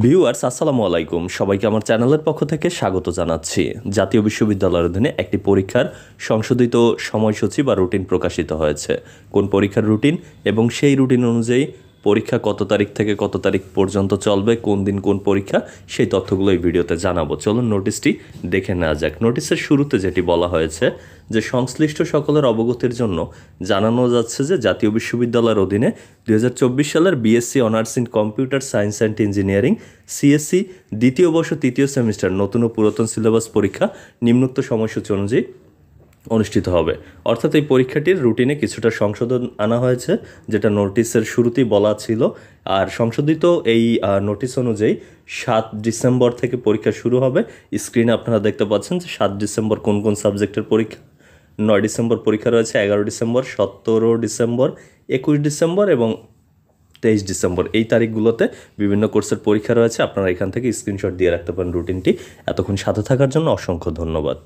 Viewers আসসালামু আলাইকুম, সবাইকে আমার চ্যানেলের পক্ষ থেকে স্বাগত জানাচ্ছি। জাতীয় বিশ্ববিদ্যালয়ের অধীনে একটি পরীক্ষার সংশোধিত সময়সূচি বা রুটিন প্রকাশিত হয়েছে। কোন পরীক্ষার রুটিন এবং সেই রুটিন অনুযায়ী পরীক্ষা কত তারিখ থেকে কত তারিখ পর্যন্ত চলবে, কোন দিন কোন পরীক্ষা, সেই তথ্যগুলো এই ভিডিওতে জানাবো। চলুন নোটিশটি দেখে নেওয়া যাক। নোটিশের শুরুতে যেটি বলা হয়েছে যে সংশ্লিষ্ট সকলের অবগতির জন্য জানানো যাচ্ছে যে জাতীয় বিশ্ববিদ্যালয়ের অধীনে 2024 সালের BSc honours in computer science and engineering CSC দ্বিতীয় বর্ষ তৃতীয় সেমিস্টার নতুন ও পুরাতন সিলেবাস পরীক্ষা নিম্নোক্ত সময়সূচি অনুযায়ী অনুষ্ঠিত হবে। অর্থাৎ এই পরীক্ষাটির রুটিনে কিছুটা সংশোধন আনা হয়েছে, যেটা নোটিশের শুরুতেই বলা ছিল। আর সংশোধিত এই নোটিশ অনুযায়ী 7 ডিসেম্বর থেকে পরীক্ষা শুরু হবে। স্ক্রিনে আপনারা দেখতে পাচ্ছেন যে 7 ডিসেম্বর কোন কোন সাবজেক্টের পরীক্ষা, 9 ডিসেম্বর পরীক্ষা রয়েছে, 11 ডিসেম্বর, 17 ডিসেম্বর, 21 ডিসেম্বর এবং 23 ডিসেম্বর। এই তারিখগুলোতে বিভিন্ন কোর্সের পরীক্ষা রয়েছে। আপনারা এখান থেকে স্ক্রিনশট দিয়ে রাখতে পারেন রুটিনটি। এতক্ষণ সাথে থাকার জন্য অসংখ্য ধন্যবাদ।